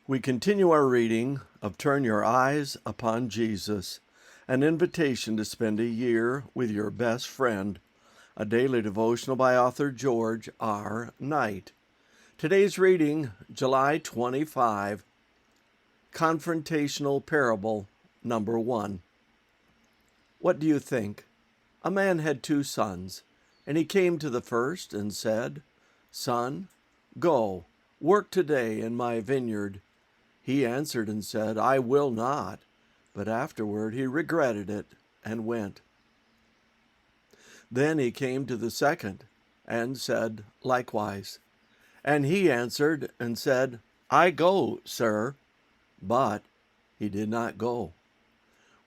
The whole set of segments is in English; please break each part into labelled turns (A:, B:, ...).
A: We continue our reading of Turn Your Eyes Upon Jesus, an invitation to spend a year with your best friend, a daily devotional by author George R. Knight. Today's reading, July 25, Confrontational Parable, number 1. What do you think? A man had 2 sons, and he came to the first and said, "Son, go, work today in my vineyard." He answered and said, "I will not." But afterward he regretted it and went. Then he came to the second and said likewise. And he answered and said, "I go, sir." But he did not go.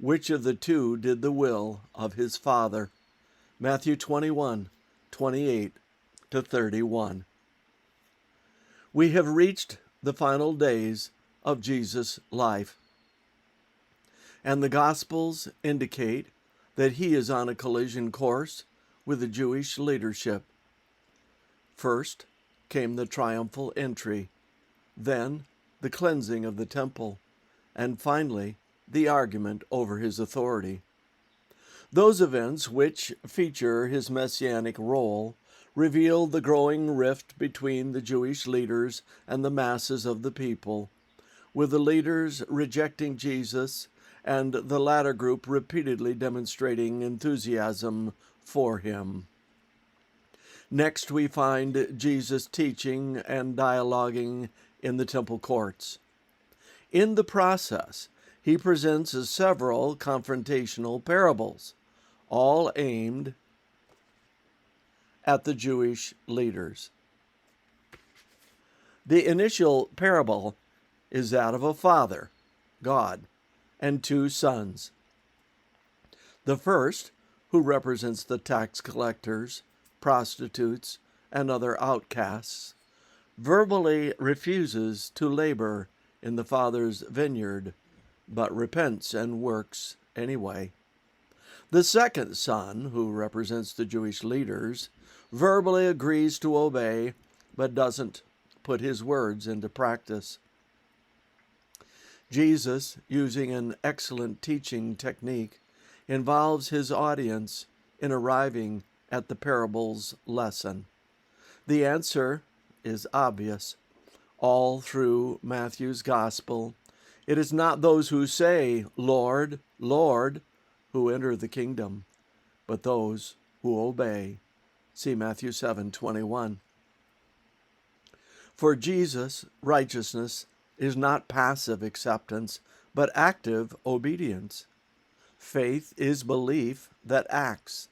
A: Which of the 2 did the will of his father? Matthew 21:28-31. We have reached the final days of Jesus' life, and the Gospels indicate that he is on a collision course with the Jewish leadership. First came the triumphal entry, then the cleansing of the temple, and finally the argument over his authority. Those events which feature his messianic role reveal the growing rift between the Jewish leaders and the masses of the people, with the leaders rejecting Jesus and the latter group repeatedly demonstrating enthusiasm for him. Next, we find Jesus teaching and dialoguing in the temple courts. In the process, he presents several confrontational parables, all aimed at the Jewish leaders. The initial parable is that of a father, God, and 2 sons. The first, who represents the tax collectors, prostitutes, and other outcasts, verbally refuses to labor in the father's vineyard, but repents and works anyway. The second son, who represents the Jewish leaders, verbally agrees to obey, but doesn't put his words into practice. Jesus, using an excellent teaching technique, involves his audience in arriving at the parable's lesson. The answer is obvious. All through Matthew's Gospel, it is not those who say, "Lord, Lord," who enter the kingdom, but those who obey. See Matthew 7:21. For Jesus, righteousness is not passive acceptance, but active obedience. Faith is belief that acts.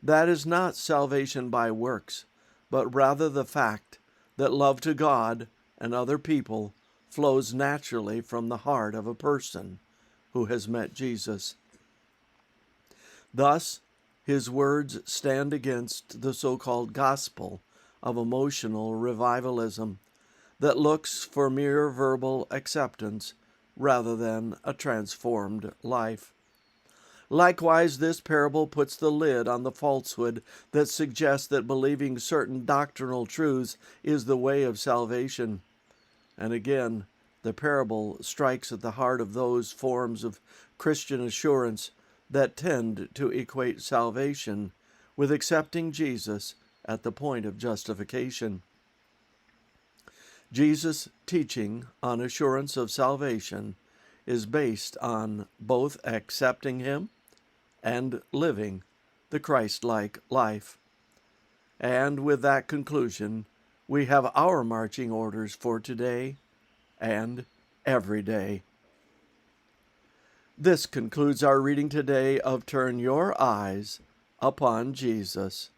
A: That is not salvation by works, but rather the fact that love to God and other people flows naturally from the heart of a person who has met Jesus. Thus, his words stand against the so-called gospel of emotional revivalism that looks for mere verbal acceptance rather than a transformed life. Likewise, this parable puts the lid on the falsehood that suggests that believing certain doctrinal truths is the way of salvation. And again, the parable strikes at the heart of those forms of Christian assurance that tend to equate salvation with accepting Jesus at the point of justification. Jesus' teaching on assurance of salvation is based on both accepting him and living the Christ-like life. And with that conclusion, we have our marching orders for today and every day. This concludes our reading today of Turn Your Eyes Upon Jesus.